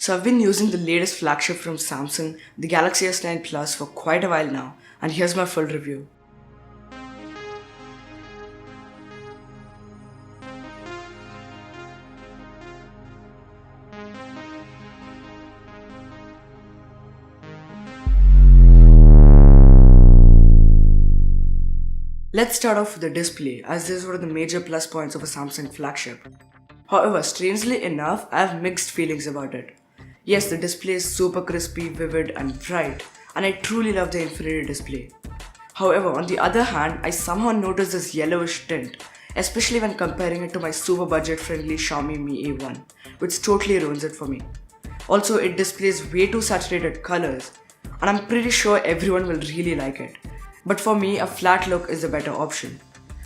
So I've been using the latest flagship from Samsung, the Galaxy S9 Plus, for quite a while now, and here's my full review. Let's start off with the display, as this is one of the major plus points of a Samsung flagship. However, strangely enough, I have mixed feelings about it. Yes, the display is super crispy, vivid and bright, and I truly love the Infinity Display. However, on the other hand, I somehow notice this yellowish tint, especially when comparing it to my super budget friendly Xiaomi Mi A1, which totally ruins it for me. Also, it displays way too saturated colors, and I'm pretty sure everyone will really like it. But for me, a flat look is a better option.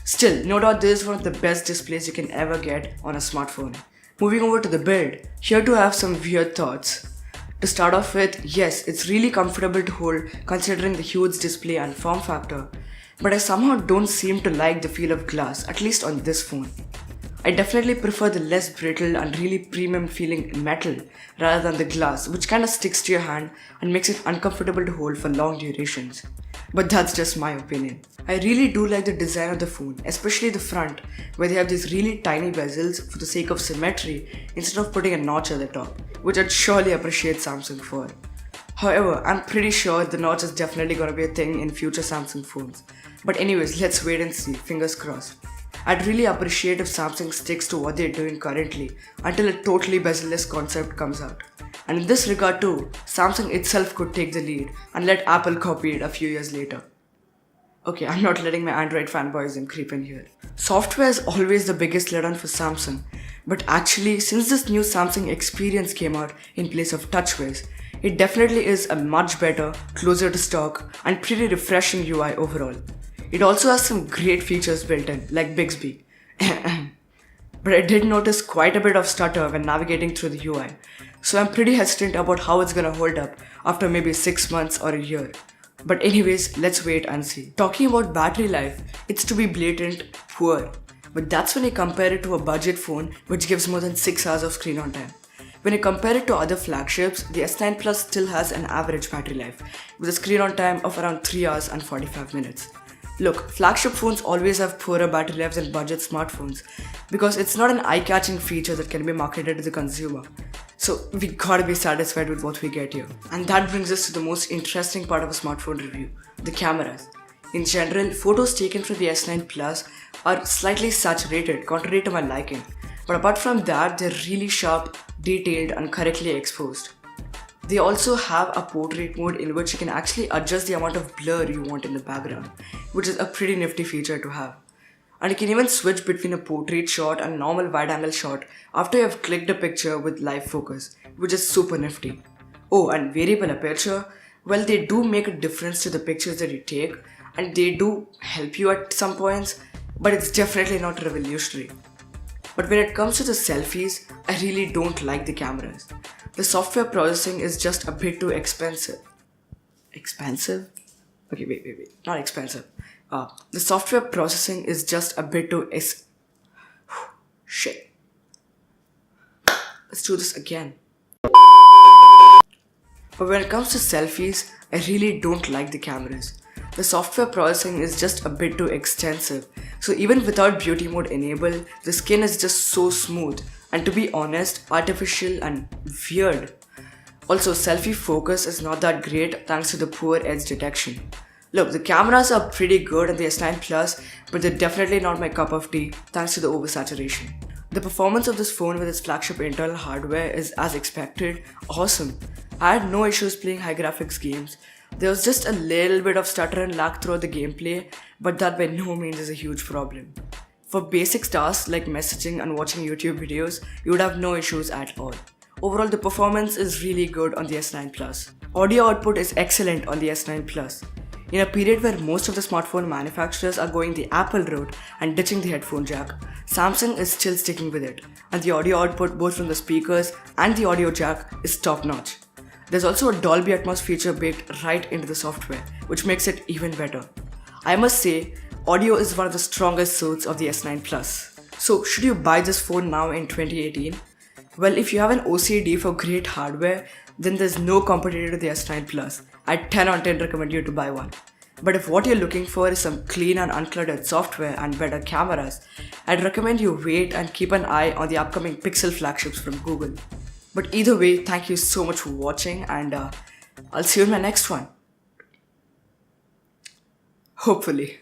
Still, no doubt this is one of the best displays you can ever get on a smartphone. Moving over to the build, here to have some weird thoughts. To start off with, yes, it's really comfortable to hold considering the huge display and form factor, but I somehow don't seem to like the feel of glass, at least on this phone. I definitely prefer the less brittle and really premium feeling metal rather than the glass, which kinda sticks to your hand and makes it uncomfortable to hold for long durations. But that's just my opinion. I really do like the design of the phone, especially the front, where they have these really tiny bezels for the sake of symmetry instead of putting a notch at the top, which I'd surely appreciate Samsung for. However, I'm pretty sure the notch is definitely gonna be a thing in future Samsung phones. But anyways, let's wait and see, fingers crossed. I'd really appreciate if Samsung sticks to what they're doing currently until a totally bezel-less concept comes out. And in this regard too, Samsung itself could take the lead and let Apple copy it a few years later. Okay, I'm not letting my Android fanboyism creep in here. Software is always the biggest letdown for Samsung, but actually since this new Samsung Experience came out in place of TouchWiz, it definitely is a much better, closer to stock and pretty refreshing UI overall. It also has some great features built in, like Bixby. But I did notice quite a bit of stutter when navigating through the UI, so I'm pretty hesitant about how it's gonna hold up after maybe 6 months or a year. But anyways, let's wait and see. Talking about battery life, it's to be blatant, poor. But that's when you compare it to a budget phone which gives more than 6 hours of screen on time. When you compare it to other flagships, the S9 Plus still has an average battery life, with a screen on time of around 3 hours and 45 minutes. Look, flagship phones always have poorer battery lives than budget smartphones because it's not an eye-catching feature that can be marketed to the consumer. So we gotta be satisfied with what we get here. And that brings us to the most interesting part of a smartphone review, the cameras. In general, photos taken from the S9 Plus are slightly saturated, contrary to my liking. But apart from that, they're really sharp, detailed and correctly exposed. They also have a portrait mode in which you can actually adjust the amount of blur you want in the background, which is a pretty nifty feature to have. And you can even switch between a portrait shot and normal wide-angle shot after you have clicked a picture with live focus, which is super nifty. Oh, and variable aperture, well, they do make a difference to the pictures that you take, and they do help you at some points, but it's definitely not revolutionary. But when it comes to the selfies, I really don't like the cameras. The software processing is just a bit too expensive. Expensive? Okay, wait. Not expensive. The software processing is just a bit too shit. Let's do this again. But when it comes to selfies, I really don't like the cameras. The software processing is just a bit too extensive. So even without beauty mode enabled, the skin is just so smooth and, to be honest, artificial and weird. Also, selfie focus is not that great thanks to the poor edge detection. Look, the cameras are pretty good on the S9 Plus, but they're definitely not my cup of tea thanks to the oversaturation. The performance of this phone with its flagship internal hardware is, as expected, awesome. I had no issues playing high graphics games. There was just a little bit of stutter and lag throughout the gameplay, but that by no means is a huge problem. For basic tasks like messaging and watching YouTube videos, you would have no issues at all. Overall, the performance is really good on the S9 Plus. Audio output is excellent on the S9 Plus. In a period where most of the smartphone manufacturers are going the Apple route and ditching the headphone jack, Samsung is still sticking with it, and the audio output both from the speakers and the audio jack is top notch. There's also a Dolby Atmos feature baked right into the software, which makes it even better. I must say, audio is one of the strongest suits of the S9 Plus. So should you buy this phone now in 2018? Well, if you have an OCD for great hardware, then there's no competitor to the S9 Plus. I'd 10 on 10 recommend you to buy one. But if what you're looking for is some clean and uncluttered software and better cameras, I'd recommend you wait and keep an eye on the upcoming Pixel flagships from Google. But either way, thank you so much for watching, and I'll see you in my next one. Hopefully.